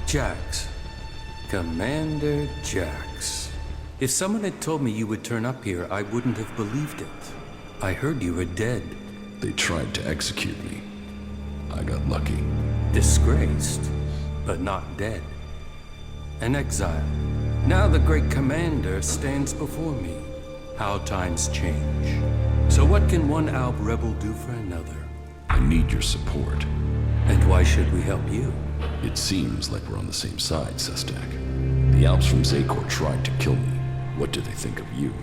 Jax. Commander Jax. If someone had told me you would turn up here, I wouldn't have believed it. I heard you were dead. They tried to execute me. I got lucky. Disgraced, but not dead. An exile. Now the great commander stands before me. How times change. So what can one Alb rebel do for another? I need your support. And why should we help you? It seems like we're on the same side, Sestak. The Alps from Zakor tried to kill me. What do they think of you?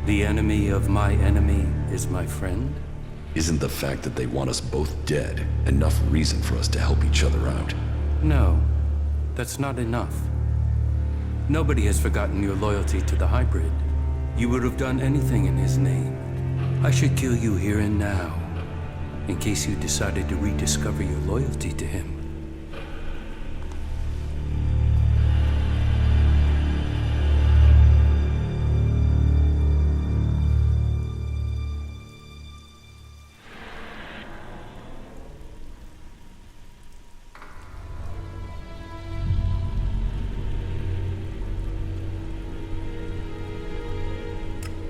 The enemy of my enemy is my friend? Isn't the fact that they want us both dead enough reason for us to help each other out? No, that's not enough. Nobody has forgotten your loyalty to the hybrid. You would have done anything in his name. I should kill you here and now, in case you decided to rediscover your loyalty to him.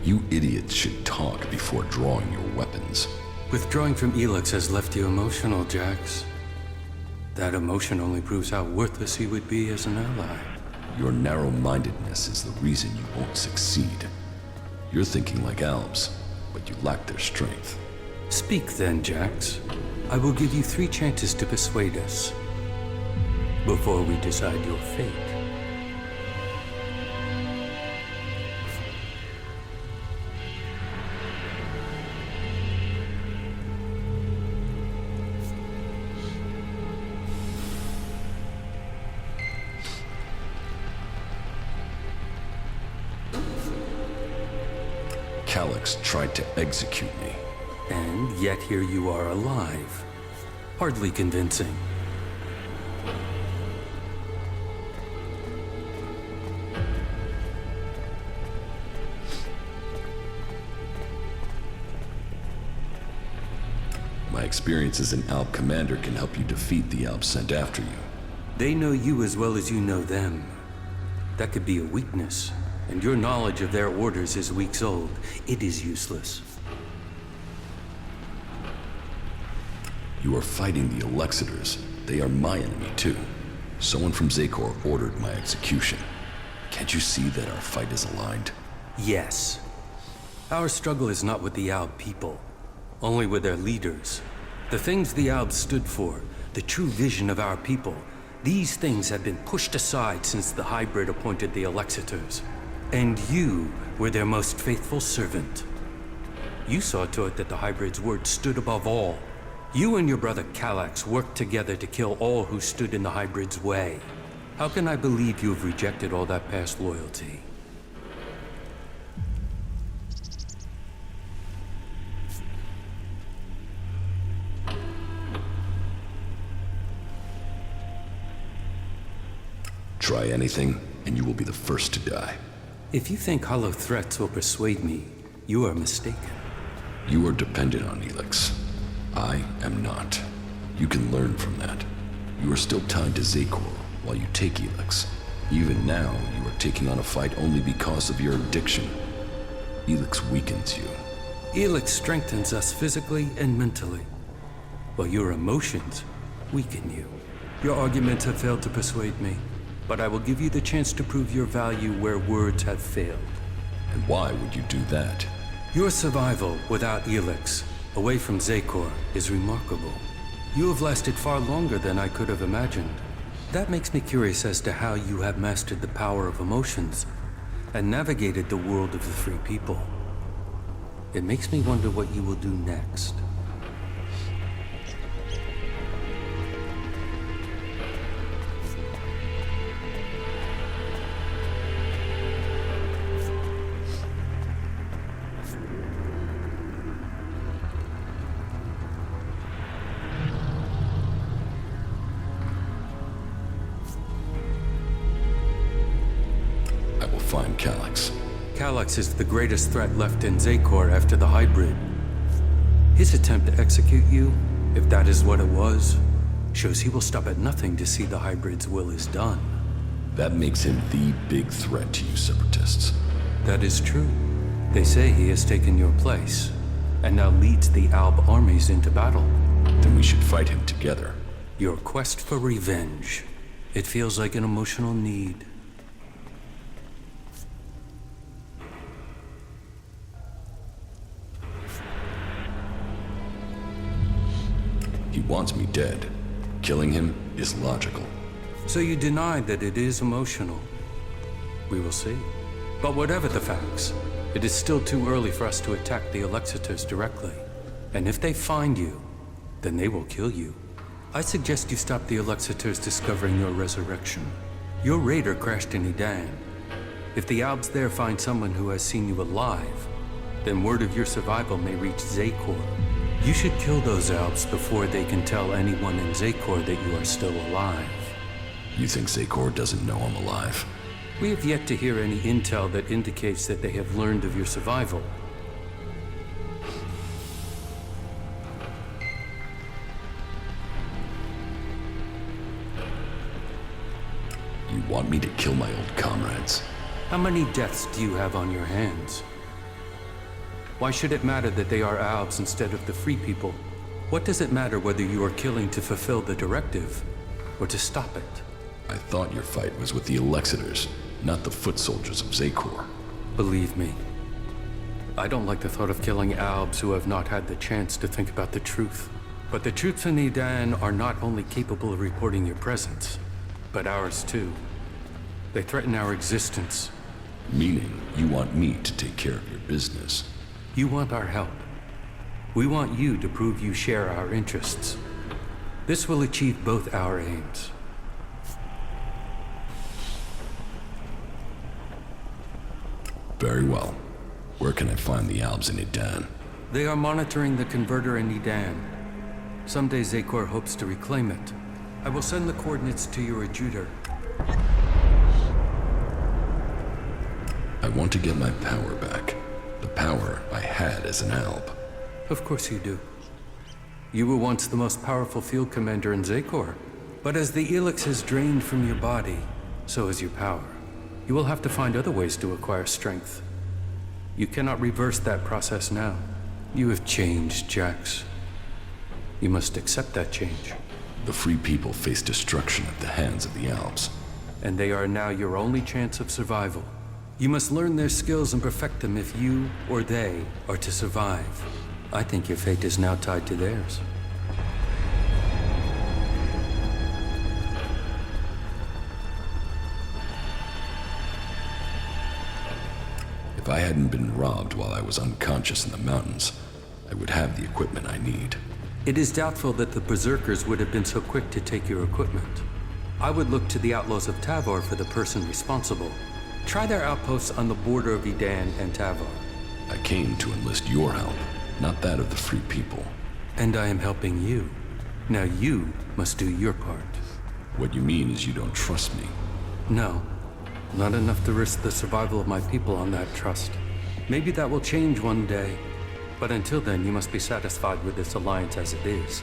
You idiots should talk before drawing your weapons. Withdrawing from Elex has left you emotional, Jax. That emotion only proves how worthless he would be as an ally. Your narrow-mindedness is the reason you won't succeed. You're thinking like Alps, but you lack their strength. Speak then, Jax. I will give you 3 chances to persuade us, before we decide your fate. Elex tried to execute me. And yet here you are alive. Hardly convincing. My experience as an Alp commander can help you defeat the Alps sent after you. They know you as well as you know them. That could be a weakness. And your knowledge of their orders is weeks old. It is useless. You are fighting the Alexiters. They are my enemy, too. Someone from Zakor ordered my execution. Can't you see that our fight is aligned? Yes. Our struggle is not with the Alb people, only with their leaders. The things the Albs stood for, the true vision of our people, these things have been pushed aside since the hybrid appointed the Alexiters. And you were their most faithful servant. You saw to it that the hybrid's word stood above all. You and your brother Calax worked together to kill all who stood in the hybrid's way. How can I believe you have rejected all that past loyalty? Try anything, and you will be the first to die. If you think hollow threats will persuade me, you are mistaken. You are dependent on Elex. I am not. You can learn from that. You are still tied to Zakor while you take Elex. Even now, you are taking on a fight only because of your addiction. Elex weakens you. Elex strengthens us physically and mentally, while your emotions weaken you. Your arguments have failed to persuade me, but I will give you the chance to prove your value where words have failed. And why would you do that? Your survival without Elex, away from Zakor, is remarkable. You have lasted far longer than I could have imagined. That makes me curious as to how you have mastered the power of emotions and navigated the world of the free people. It makes me wonder what you will do next. Find Calax. Calax is the greatest threat left in Zakor after the hybrid. His attempt to execute you, if that is what it was shows he will stop at nothing to see the hybrid's will is done. That makes him the big threat to you separatists. That is true. They say he has taken your place, and now leads the Alb armies into battle. Then we should fight him together. Your quest for revenge. It feels like an emotional need. He wants me dead. Killing him is logical. So you deny that it is emotional? We will see. But whatever the facts, it is still too early for us to attack the Alexiters directly. And if they find you, then they will kill you. I suggest you stop the Alexiters discovering your resurrection. Your raider crashed in Edan. If the Albs there find someone who has seen you alive, then word of your survival may reach Zakor. You should kill those Albs before they can tell anyone in Zakor that you are still alive. You think Zakor doesn't know I'm alive? We have yet to hear any intel that indicates that they have learned of your survival. You want me to kill my old comrades? How many deaths do you have on your hands? Why should it matter that they are Albs instead of the Free People? What does it matter whether you are killing to fulfill the directive, or to stop it? I thought your fight was with the Alexiters, not the foot soldiers of Zakor. Believe me, I don't like the thought of killing Albs who have not had the chance to think about the truth. But the troops in Edan are not only capable of reporting your presence, but ours too. They threaten our existence. Meaning, you want me to take care of your business. You want our help. We want you to prove you share our interests. This will achieve both our aims. Very well. Where can I find the Albs in Edan? They are monitoring the converter in Edan. Someday Zakor hopes to reclaim it. I will send the coordinates to your adjutor. I want to get my power back. The power I had as an Alb. Of course you do. You were once the most powerful field commander in Zakor. But as the Elex has drained from your body, so has your power. You will have to find other ways to acquire strength. You cannot reverse that process now. You have changed, Jax. You must accept that change. The Free People face destruction at the hands of the Albs. And they are now your only chance of survival. You must learn their skills and perfect them if you or they are to survive. I think your fate is now tied to theirs. If I hadn't been robbed while I was unconscious in the mountains, I would have the equipment I need. It is doubtful that the Berserkers would have been so quick to take your equipment. I would look to the Outlaws of Tavor for the person responsible. Try their outposts on the border of Edan and Tavor. I came to enlist your help, not that of the Free People. And I am helping you. Now you must do your part. What you mean is you don't trust me. No, not enough to risk the survival of my people on that trust. Maybe that will change one day. But until then, you must be satisfied with this alliance as it is.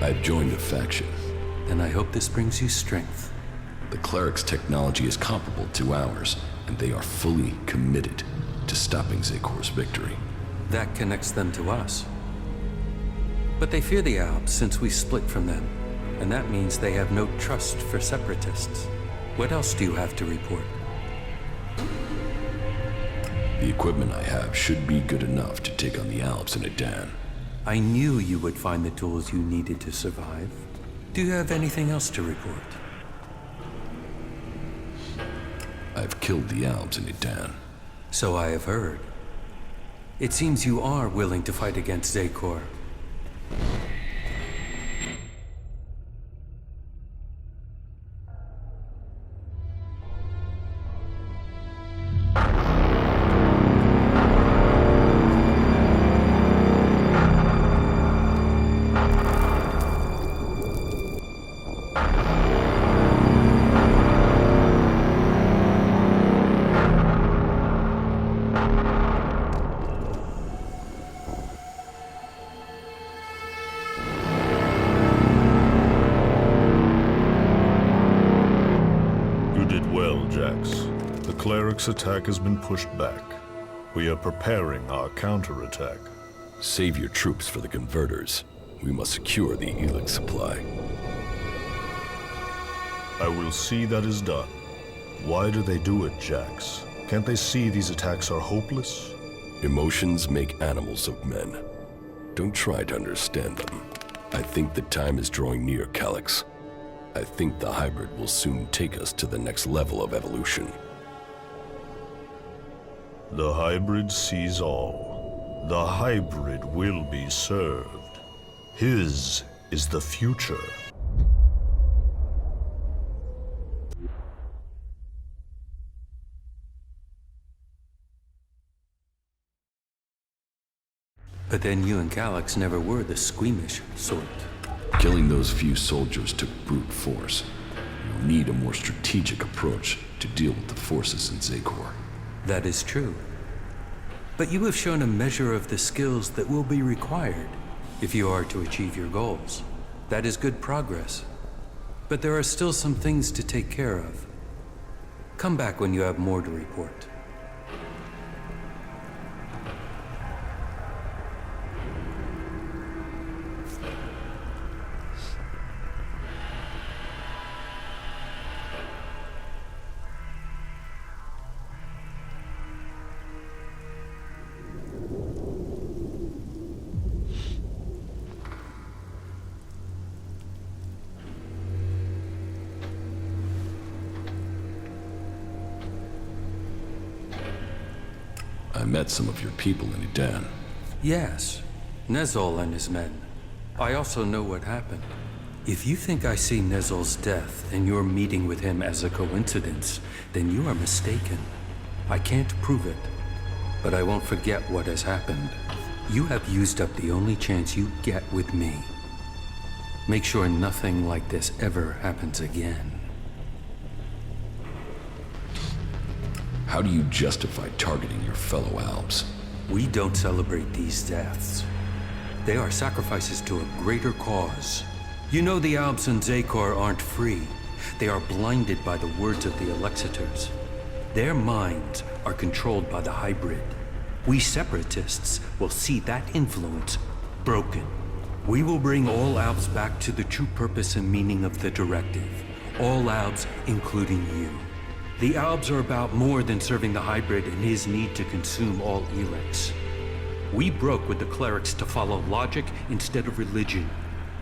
I've joined a faction. And I hope this brings you strength. The cleric's technology is comparable to ours, and they are fully committed to stopping Zakor's victory. That connects them to us. But they fear the Albs since we split from them, and that means they have no trust for separatists. What else do you have to report? The equipment I have should be good enough to take on the Albs in Edan. I knew you would find the tools you needed to survive. Do you have anything else to report? I've killed the Albs in Edan. So I have heard. It seems you are willing to fight against Zakor. Well, Jax, the cleric's attack has been pushed back. We are preparing our counterattack. Save your troops for the converters. We must secure the Elex supply. I will see that is done. Why do they do it, Jax? Can't they see these attacks are hopeless? Emotions make animals of men. Don't try to understand them. I think the time is drawing near, Elex. I think the hybrid will soon take us to the next level of evolution. The hybrid sees all. The hybrid will be served. His is the future. But then you and Calyx never were the squeamish sort. Killing those few soldiers took brute force. You'll need a more strategic approach to deal with the forces in Zakor. That is true. But you have shown a measure of the skills that will be required if you are to achieve your goals. That is good progress. But there are still some things to take care of. Come back when you have more to report. I met some of your people in Edan. Yes, Nezol and his men. I also know what happened. If you think I see Nezol's death and your meeting with him as a coincidence, then you are mistaken. I can't prove it, but I won't forget what has happened. You have used up the only chance you get with me. Make sure nothing like this ever happens again. How do you justify targeting your fellow Albs? We don't celebrate these deaths. They are sacrifices to a greater cause. You know the Albs and Zakor aren't free. They are blinded by the words of the Alexiters. Their minds are controlled by the hybrid. We separatists will see that influence broken. We will bring all Albs back to the true purpose and meaning of the directive. All Albs, including you. The Albs are about more than serving the hybrid and his need to consume all Elex. We broke with the clerics to follow logic instead of religion,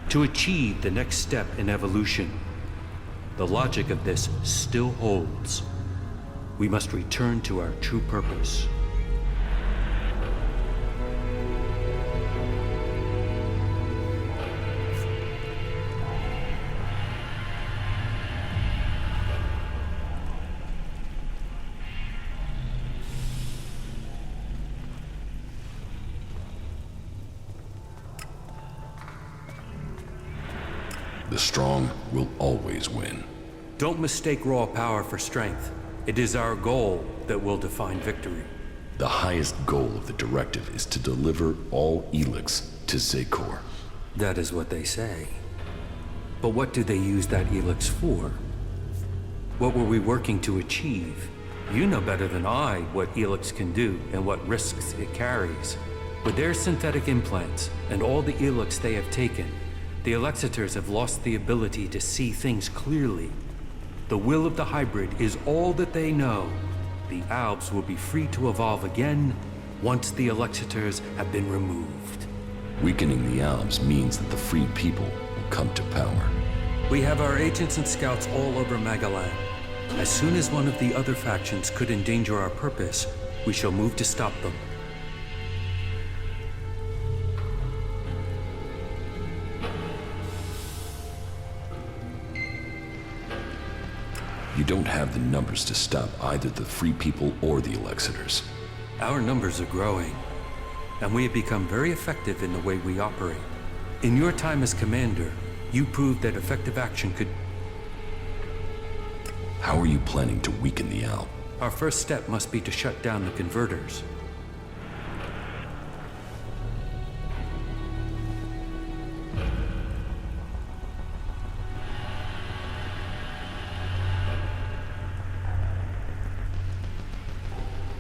to achieve the next step in evolution. The logic of this still holds. We must return to our true purpose. The strong will always win. Don't mistake raw power for strength. It is our goal that will define victory. The highest goal of the directive is to deliver all Elex to Zakor. That is what they say. But what do they use that Elex for? What were we working to achieve? You know better than I what Elex can do and what risks it carries. With their synthetic implants and all the Elex they have taken, the Alexiters have lost the ability to see things clearly. The will of the hybrid is all that they know. The Albs will be free to evolve again once the Alexiters have been removed. Weakening the Albs means that the freed people will come to power. We have our agents and scouts all over Magalan. As soon as one of the other factions could endanger our purpose, we shall move to stop them. You don't have the numbers to stop either the free people or the Alexiters. Our numbers are growing, and we have become very effective in the way we operate. In your time as commander, you proved that effective action could... How are you planning to weaken the Alb? Our first step must be to shut down the converters.